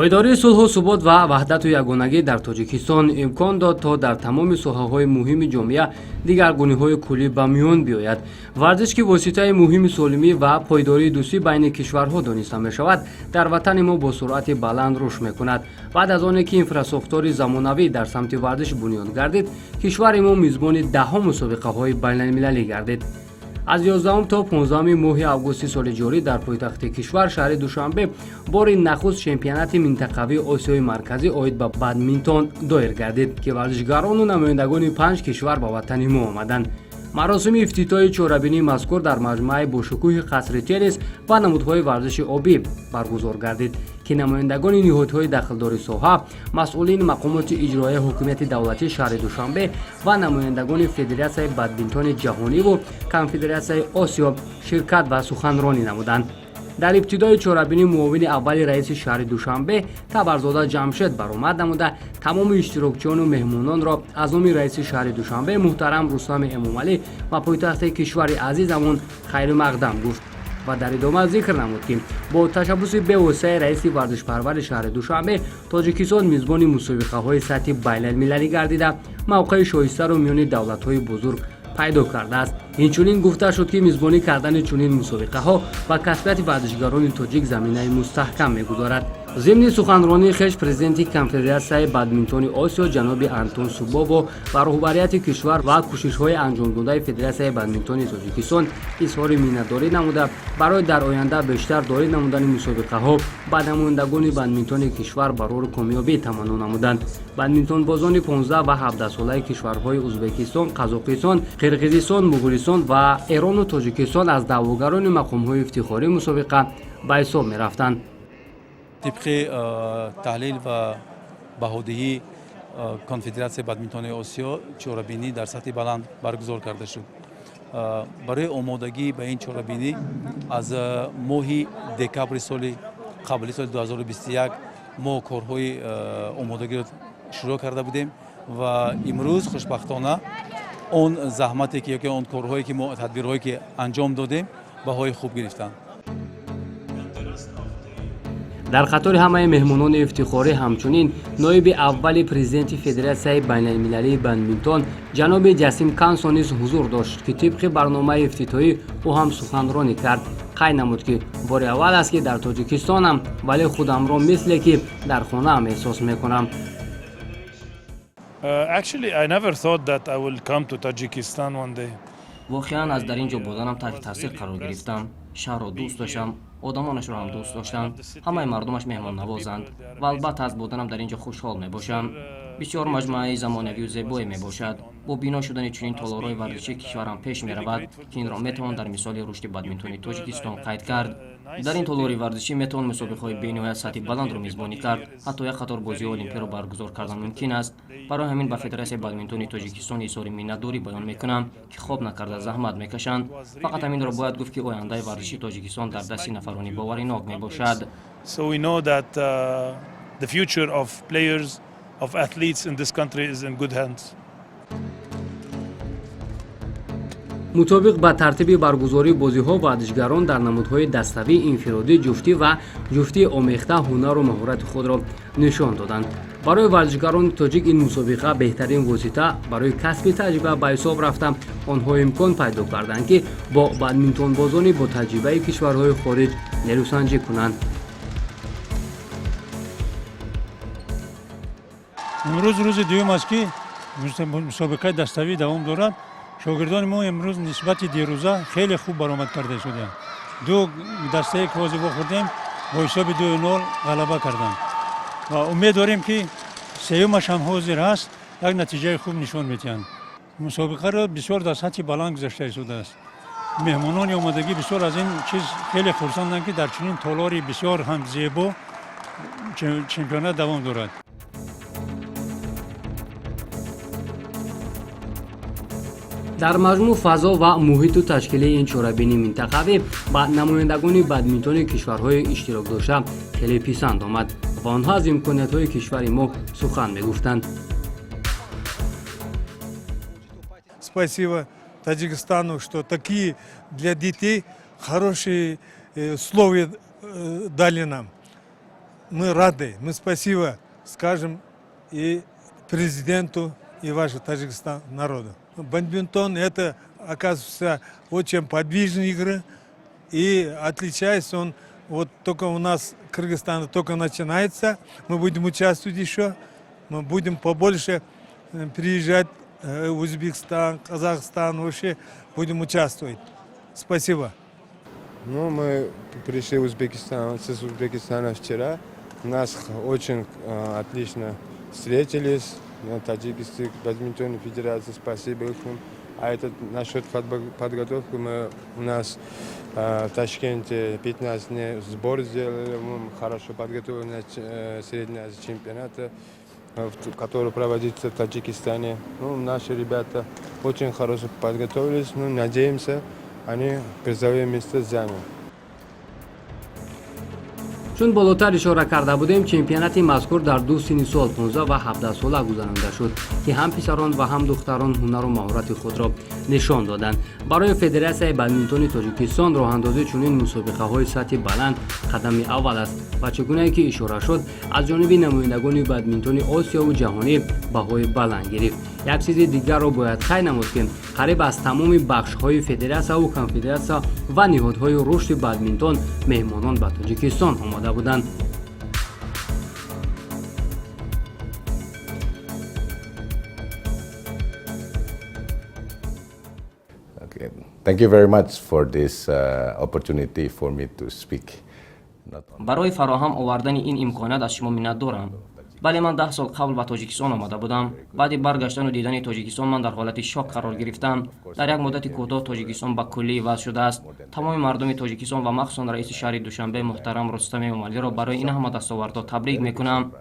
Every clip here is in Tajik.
پایداری صلح و ثبات و وحدت و یگانگی در تاجیکستان امکان داد تا در تمام ساحه‌های مهم جامعه دیگرگونی‌های کلی به میان بیاید. ورزش که واسطه مهم سالمی و پایداری دوستی بین کشورها دانسته می‌شود، در وطن ما با سرعت بلند رشد می‌کند. بعد از آنکه که انفراستراکچور زمانوی در سمت ورزش بنیاد گردید، کشور ما میزبان 10 مسابقه‌های بین‌المللی گردید. از 11 تا 15 ماه اوگوست سال جاری در پایتخت کشور شهر دوشنبه بار نخست چمپیونات منطقوی آسیای مرکزی عاید به بدمینتون دایر گردید که ورزشکاران و نمایندگان 5 کشور به وطن ما آمدند. مراسم افتتاحی چهاربینی مذکور در مجمع با شکوه قصر تنیس و نمودهای ورزش آبی برگزار گردید که نمایندگان نهادهای داخلداری ساحه، مسئولین مقامات اجرایی حکومت دولتی شهر دوشنبه و نمایندگان فدراسیون بدمینتون جهانی و کنفدراسیون آسیا شرکت و سخنرانی نمودند. در ابتدای چهاربینی معاون اول رئیس شهر دوشنبه تبرزاده جمشید برآمد نموده تمام اشتراکچیان و مهمانان را از نام رئیس شهر دوشنبه محترم رستم امامعلی و پایتخت کشور عزیزمون خیر مقدم گفت و در ادامه ذکر نمود که با تشبث به واسطه رئیس ورزش پرور شهر دوشنبه تاجیکستان میزبان مسابقه‌های سطح بین‌المللی گردیده موقع شایسته را میان دولت‌های بزرگ پیدا کرده است. اینچنین گفته شد که میزبانی کردن چنین مسابقه‌ها و کسبیت ورزشکاران تاجیک زمینه مستحکم می‌گذارد. ضمن سخنرانی خویش پرزیدنت کنفدراسیون بدمینتون آسیا جناب انتون سوبوو و رهبریت کشور و کوشش‌های انجام داده فدراسیون بدمینتون تاجیکستان اظهار مینتداری نموده برای در آینده بیشتر داری نمودن مسابقه‌ها به نمایندگان بدمینتون کشور برای کامیابی تمنا نمودند. بدمینتون بازان 15 و 17 ساله کشورهای ازبکستان، قزاقستان، قرقیزستان، مغولستان و ایران و تاجیکستان از دعواگران مقام‌های افتخاری مسابقه به حساب می‌رفتند. طبق تحلیل و بهادهی کنفدراسیون بدمینتون آسیا چهاربینی در سطح بلند برگزار کرده شد. برای آمادگی به این چهاربینی از ماه دکامبر سال قبلی سال 2021 ما کارهای آمادگی را شروع کرده بودیم و امروز خوشبختانه اون زحمتی که اون کارهایی که ما تدبیرهایی که انجام دادیم بهای خوب گرفتند. در قطار همه مهمانان افتخاری همچنین نایب اول پرزیدنت فدراسیون بین‌المللی بدمینتون جناب جسیم کانسو نیز حضور داشت که طبق برنامه افتتاحی او هم سخنرانی کرد. قید نمود که بار اول است که در تاجیکستانم ولی خودم را مثل که در خانه هم احساس میکنم. Actually, I never thought that I will come to Tajikistan one day. واقعا از در اینجا بودنم تحت تاثیر قرار گرفتم. شهر را دوست داشتم، آدمانش را هم دوست داشتم. همه مردمش مهمان نوازند و البته از بودنم در اینجا خوشحال می باشم. بسیار مجموعه زمانوی و زیبایی می باشد. با بنا شدن چنین تالارهای ورزشی کشورم پیش می رود که این را می توان در مثال رشد بدمینتون تاجیکستان قید کرد. در این تالار ورزشی می توان مسابقه‌های بین‌المللی سطح بلند را میزبانی کرد. حتی یک قطار بازی المپیک را برگزار کردن ممکن است. برای همین به فدراسیون بدمینتون تاجیکستان اظهار مینتداری بیان میکنم که خواب نکرده زحمت میکشند. فقط همین را باید گفت که آینده ورزشی تاجیکستان در دست نفرانی باورناک می باشد. So we know that the future of players, of athletes in this country is in good hands. مطابق با ترتیب برگزاری بازی‌ها ورزشکاران در نمودهای دسته‌ای، انفرادی، جفتی و جفتی آمیخته هنر و مهارت خود را نشان دادند. برای ورزشکاران تاجیک این مسابقه بهترین واسطه برای کسب تجربه به حساب رفته. آنها امکان پیدا کردند که با بدمینتون بازان با تجربه کشورهای خارج نیروسنجی کنند. امروز روز دوم است که مسابقه دسته‌ای دوام دارد. شاگردان ما امروز نسبت دیروزه خیلی خوب برآمد کرده شدند. دو دسته که بازی خوردیم با حساب 2-0 غلبه کردند و امید داریم که سومش هم حاضر است یک نتیجه خوب نشان می‌دهند. مسابقه را بسیار در سطح بلند گذاشته شده است. مهمانان آمادگی بسیار از این چیز خیلی خرسندند که در چنین تالاری بسیار هم زیبا چمپیونات دوام دارد. در مجموع فضا و محیط و تشکیل این چهاربینی منطقوی با نمایندگان بدمینتون کشورهای اشتراک داشته خیلی پسند آمد و آنها از امکانیت‌های کشور ما سخن می‌گفتند. Спасибо Таджикистану, что такие для детей хорошие условия дали нам. мы рады, мы спасибо скажем и президенту, и вашему Таджикистан народу. Бадминтон это, оказывается, очень подвижная игра, и отличается он, вот только у нас Кыргызстан только начинается, мы будем участвовать еще, мы будем побольше приезжать в Узбекистан, Казахстан, вообще будем участвовать. Спасибо. Ну, мы пришли в Узбекистан, с Узбекистана вчера. Нас очень отлично встретились. Таджикистан бадминтонной федерации, спасибо их. А это насчет подготовки, у нас в Ташкенте 15 дней сбор сделали, мы хорошо подготовлены на средний чемпионат, который проводится в Таджикистане. Ну, наши ребята очень хорошо подготовились, ну, надеемся, они призовые места заняли. чун болотар ишора карда будем, чемпионати мазкур дар ду сини сол 15 ва 17 сола гузаронда шуд ки ҳам писарон ва ҳам духтарон ҳунару маҳорати худро нишон доданд. барои федератсияи бадминтони тоҷикистон роҳандозии чунин мусобиқаҳои сатҳи баланд қадами аввал аст ва чӣ гуне ки ишора шуд аз ҷониби намояндагони бадминтони осиёву ҷаҳонӣ баҳои баланд гирифт. як чизи дигарро бояд қай намуд ки қариб аз тамоми бахшҳои федератсияву конфедератсия ва ниҳодҳои рушди бадминтон меҳмонон ба тоҷикистон омода буданд. Okay. Thank you very much for this opportunity for me to speak. барои фароҳам овардани ин имконият аз шумо миннат дорам. бале ман 10 сол қабл ба тоҷикистон омада будам. баъди баргаштану дидани тоҷикистон ман дар ҳолати шок қарор гирифтам. дар як муддати кӯтоҳ тоҷикистон ба куллӣ иваз шудааст. тамоми мардуми тоҷикистон ва махсусан раиси шаҳри душанбе муҳтарам Рустами Умалиро барои ин ҳама дастовардҳо табрик мекунам.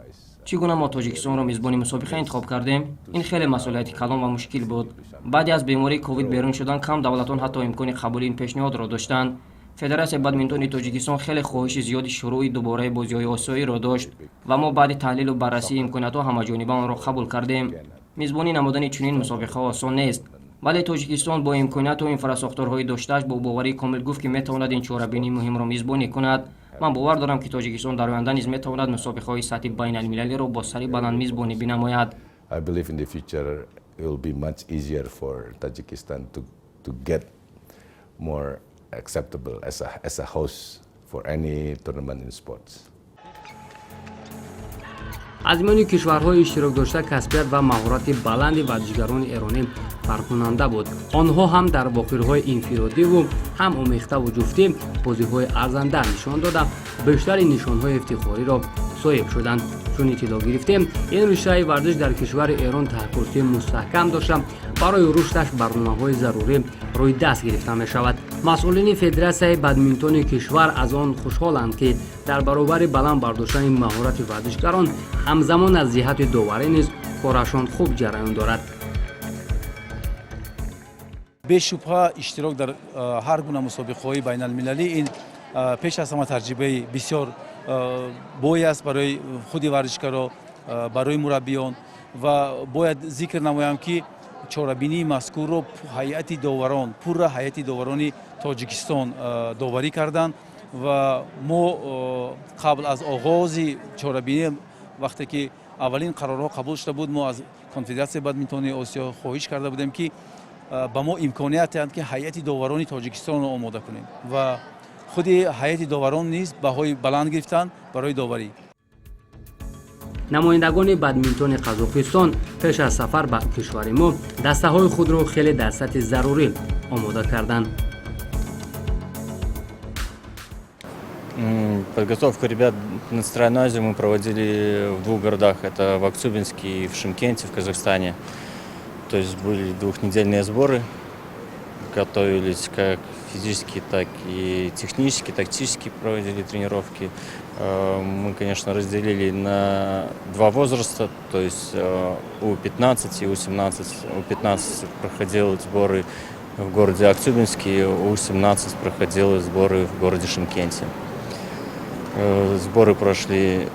чӣ гуна мо тоҷикистонро мизбони мусобиқа интихоб кардем? ин хеле масъулияти калон ва мушкил буд. баъди аз бемории ковид берун шудан кам давлатон ҳатто имкони қабули ин пешниҳодро доштанд. федератсияи бадминтони тоҷикистон хеле хоҳиши зиёди шурӯъи дубораи бозиҳои осиёиро дошт ва мо баъди таҳлилу баррасии имкониятҳо ҳамаҷониба онро қабул кардем. мизбонӣ намудани чунин мусобиқаҳо осон нест, вале тоҷикистон бо имконияту инфраструктураҳои доштааш бо боварии комил гуфт ки метавонад ин чорабинии муҳимро мизбонӣ кунад. ман бовар дорам ки тоҷикистон дар оянда низ метавонад мусобиқаҳои сатҳи байналмилалиро бо сари баланд мизбонӣ бинамояд. I believe in the future it will be much easier for Tajikistan to get more acceptable as a host for any tournament in sports. аз миёни кишварҳои иштирокдошта касбият ва маҳорати баланди варзишгарони эронӣ фарқкунанда буд. онҳо ҳам дар вохирҳои инфиродиву ҳам омехтаву ҷуфтӣ бозиҳои арзанда нишон дода бештари нишонҳои ифтихориро соҳиб шуданд. чун иттилоъ гирифтем, ин риштаи варзиш дар кишвари Эрон таҳккурсии мустаҳкам дошта барои рушташ барномаҳои зарурӣ рӯйдаст гирифта мешавад. масъулини федератсияи бадминтони кишвар аз он хушҳоланд ки дар баробари баланд бардоштани маҳорати варзишгарон ҳамзамон аз ҷиҳати доварӣ низ корашон хуб ҷараён дорад. бешубҳа иштирок дар ҳар гуна мусобиқаҳои байналмилалӣ ин пеш аз ҳама таҷрибаи бисёр бой аст барои худи варзишгаро, барои мураббиён ва бояд зикр намоям ки чорабинии мазкурро ҳайати доварон, пурра ҳайати доварони Тоҷикистон доварӣ карданд ва мо қабл аз оғози чорабинӣ вақте ки аввалин қарорҳо қабул шуда буд, мо аз конфедератсияи бадминтони осиё хоҳиш карда будем ки ба мо имконият диҳанд ки ҳайати доварони Тоҷикистонро омода кунем ва худи ҳайати доварон низ баҳои баланд гирифтанд барои доварӣ. намояндагони бадминтони қазоқистон пеш аз сафар ба кишвари мо дастаҳои худро хеле дар сатҳи зарурӣ омода карданд. Подготовку ребят на национальную Азию мы проводили в двух городах. Это в Актюбинске и в Шымкенте в Казахстане. То есть были двухнедельные сборы. Готовились как физически, так и технически, тактически проводили тренировки. Мы, конечно, разделили на два возраста, то есть У-15 и У-17. У-15 проходил сборы в городе Актюбинске, У-17 проходил сборы в городе Шымкенте. Сборы прошли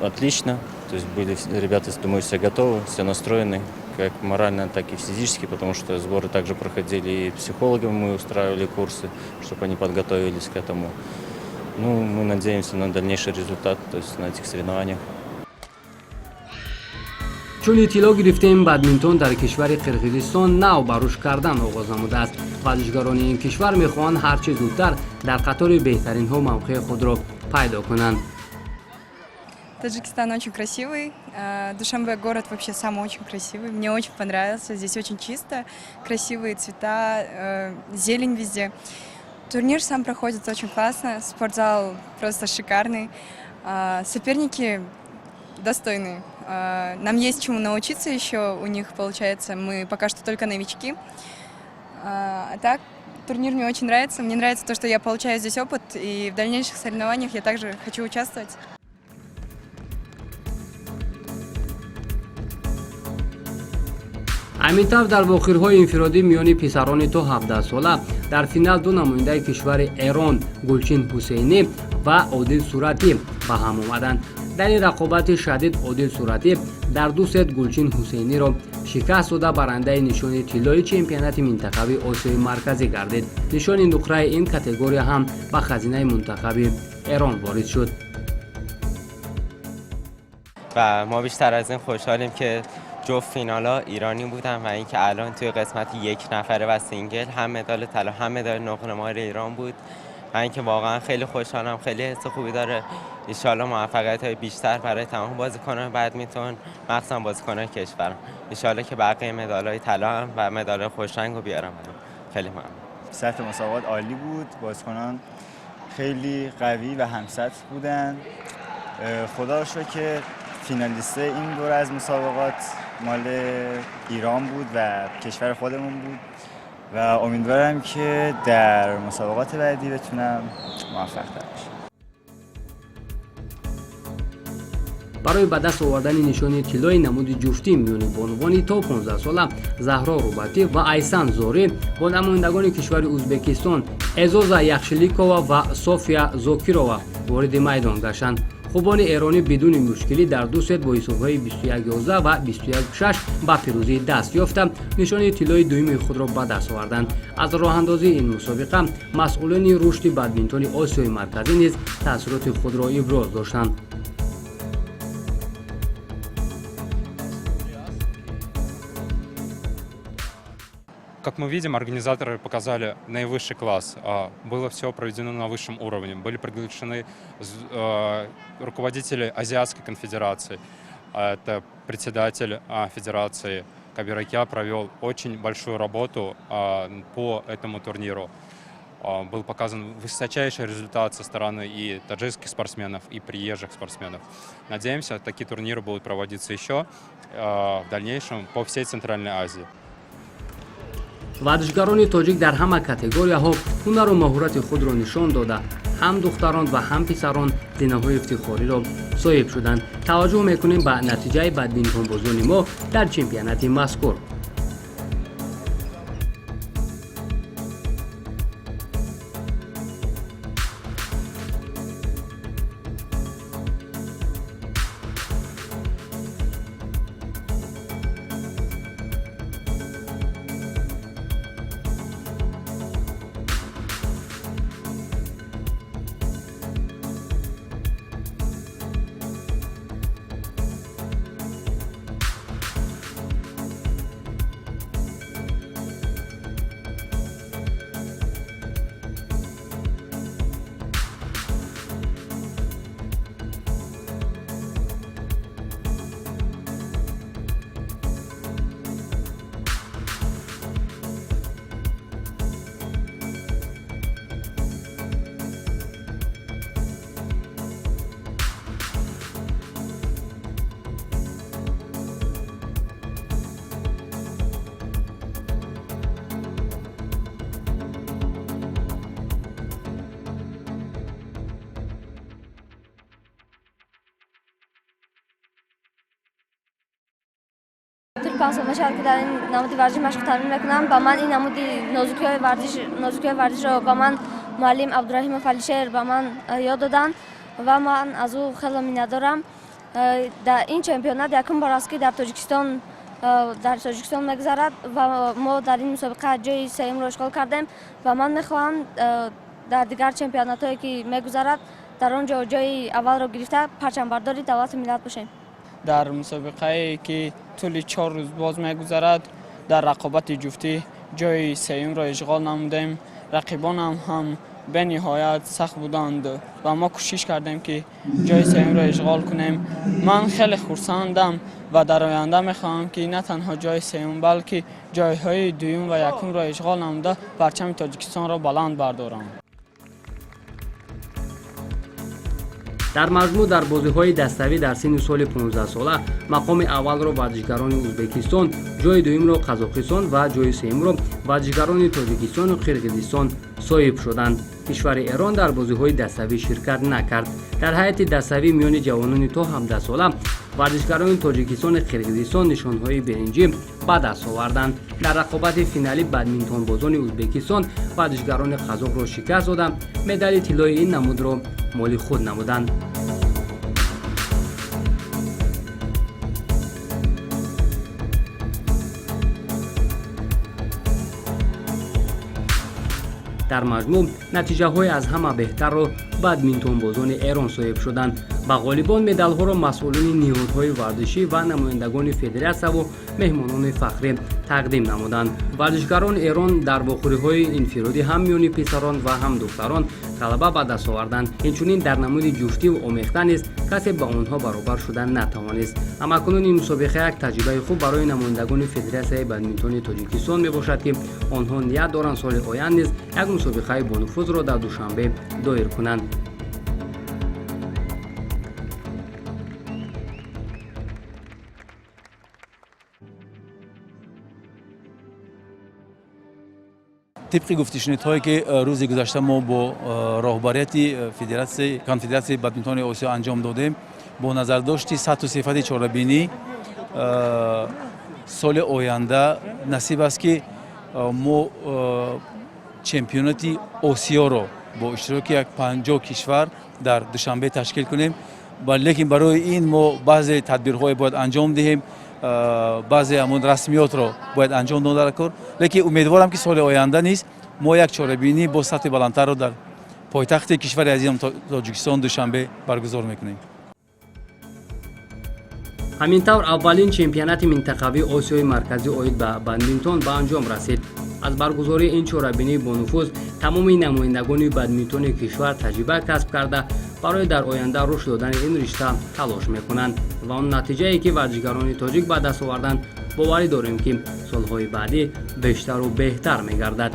отлично, то есть были ребята, думаю, все готовы, все настроены, как морально, так и физически, потому что сборы также проходили и психологам, мы устраивали курсы, чтобы они подготовились к этому. Ну, мы надеемся на дальнейший результат, то есть на этих соревнованиях. чун иттилоъ гирифтем бадминтон дар кишвари қирғизистон нав ба рушд кардан оғоз намуда аст. варзишгарони ин кишвар мехоҳанд ҳарчи зудтар дар қатори беҳтаринҳо мавқеи худро пайдо кунанд. Таджикистан очень красивый. Душанбе город вообще сам очень красивый. Мне очень понравился. Здесь очень чисто, красивые цвета, зелень везде. Турнир сам проходит очень классно. Спортзал просто шикарный. Соперники достойные. Нам есть чему научиться еще. У них, получается, мы пока что только новички. А так, турнир мне очень нравится. Мне нравится то, что я получаю здесь опыт. И в дальнейших соревнованиях я также хочу участвовать. ҳамин дар вохирҳои инфиродӣ миёни писарони то 17 сола дар финал ду намояндаи кишвари Эрон Гулчин Ҳусейнӣ ва Одил Суратӣ ба ҳам омаданд. дар ин рақобати шадид Одил Суратӣ дар 2 сет Гулчин Ҳусейниро шикаст дода барандаи нишони тиллои чемпионати минтақави Осиёи марказӣ гардид. нишони нуқраи ин категория ҳам ба хазинаи munтахаби Эрон ворид шуд. و ما بیشتر از این خوشحالیم که جفت فینالا ایرانی بودن و اینکه الان توی قسمت یک نفره و سینگل هم مدال طلا هم مدال نقره ایران بود و اینکه واقعا خیلی خوشحالم. خیلی حس خوبی داره. ان شاءالله موفقیت‌های بیشتر برای تمام بازیکنان بدمینتون مخصوصا بازیکنان کشورم. ان شاءالله که بقیه مدال‌های طلا و مدال خوشرنگ رو بیارم. خیلی ممنون. سطح مسابقات عالی بود. بازیکنان خیلی قوی و همسطح بودن. خدا رو شکر که فینالیست این دور از مسابقات مال ایران بود و کشور خودمون بود و امیدوارم که در مسابقات بعدی بتونم موفق تر باشم. برای به دست آوردن نشانی طلای نمود جفتی میان بانوانی تا 15 ساله زهرا روباتی و ایسان زوری با نمایندگان کشور ازبکستان اعزاز یخشلیکووا و صوفیا زوکیرووا وارد میدان گشتند. خوبان ایرانی بدون مشکلی در 2 ست با حساب‌های 21-11 و 21-6 به پیروزی دست یافتند. نشانی طلای دوم خود را به دست آوردند. از راه‌اندازی این مسابقه مسئولان رشد بادمینتون آسیای مرکزی نیز تاثیرات خود را ابراز داشتند. Как мы видим, организаторы показали наивысший класс. Было все проведено на высшем уровне. Были приглашены руководители Азиатской конфедерации. Это председатель федерации Кабиракя провел очень большую работу по этому турниру. Был показан высочайший результат со стороны и таджикских спортсменов, и приезжих спортсменов. Надеемся, такие турниры будут проводиться еще в дальнейшем по всей Центральной Азии. ورزشکاران تاجیک در همه کاتگوری‌ها هنر و مهارت خود را نشان داده هم دختران و هم پسران زینه‌های افتخاری را صاحب شدند. توجه می‌کنیم به نتیجه بادمینتون بازان ما در چمپیونات مذکور. ترک 5 سال شهر که در این نمودی ورزش مشق تمرین میکنم. با من این نمودی نازکی ورزش رو با من معلم عبدالرحیم فلیشهر با من یاد دادن و من از او خیلی می‌ندارم. در این چمپیونات یکم بار است که در تاجیکستان میگذرد و ما در این مسابقه جای سوم رو اشغال کردیم و من میخواهم дар дигар чемпионатҳое ки мегузарад дар он ҷо ҷои аввалро гирифта парчамбардори давлати миллат бошем. дар мусобиқае ки тӯли 4 рӯз боз мегузарад дар рақобати ҷуфтӣ ҷои сеюмро ишғол намудем. рақибонам ҳам бениҳоят сахт буданд ва мо кӯшиш кардем ки ҷои сеюмро ишғол кунем. ман хеле хурсандам ва дар оянда мехоҳам ки на танҳо ҷои сеюм балки ҷойҳои дуюм ва якумро ишғол намуда парчами тоҷикистонро баланд бардорам. дар маҷмӯъ дар бозиҳои даставӣ дар синни соли 15 сола мақоми аввалро варзишгарони ӯзбекистон, ҷои дуюмро қазоқистон ва ҷои сеюмро варзишгарони тоҷикистону қирғизистон соҳиб шуданд. кишвари Эрон дар бозиҳои даставӣ ширкат накард. дар ҳайати даставӣ миёни ҷавонони то 17 сола варзишгарони тоҷикистону қирғизистон нишонҳои биринҷӣ ба даст оварданд. дар рақобати финалӣ бадминтонбозони ӯзбекистон варзишгарони қазоқро шикаст дода медали тиллои ин намудро моли худ намуданд. дар маҷмӯъ натиҷаҳои аз ҳама беҳтарро бадминтонбозони Эрон соҳиб шуданд. ба ғолибон медалҳоро масъулини ниҳодҳои варзишӣ ва намояндагони федератсияву меҳмонони фахрӣ тақдим намуданд. варзишгарони Эрон дар вохӯриҳои инфиродӣ ҳам миёни писарон ва ҳам духтарон ғалаба ба даст оварданд. инчунин дар намуди ҷуфтиву омехта низ касе ба онҳо баробар шуда натавонист. ҳамакунун ин мусобиқа як таҷрибаи хуб барои намояндагони федератсияи бадминтони тоҷикистон мебошад ки онҳо ният доранд соли оянда низ як мусобиқаи бонуфузро дар душанбе доир кунанд. طبق گفتشنیدهایی که روز گذشته ما با راهبریت کنفدراسیون بادمینتون آسیا انجام دادیم با نظر داشتی سطح و صفت چهاربینی سال آینده نصیب است که ما چمپیونات آسیا را با اشتراک یک 50 کشور در دوشنبه تشکیل کنیم. لیکن برای این ما بعضی تدبیرهای باید انجام دهیم، بعضی همون رسمیات را باید انجام داده کن. لیکن امیدوارم که سال آینده نیست ما یک چهاربینی با سطح بلندتر را در پایتخت کشور عزیزم تاجیکستان دوشنبه برگزار میکنیم. ҳамин тавр аввалин чемпионати минтақавии осиёи марказӣ оид ба бадминтон ба анҷом расид. аз баргузории ин чорабинӣ бонуфуз тамоми намояндагони бадминтони кишвар таҷриба касб карда барои дар оянда рушд додани ин ришта талош мекунанд ва он натиҷае ки варзишгарони тоҷик ба даст оварданд боварӣ дорем ки солҳои баъдӣ бештару беҳтар мегардад.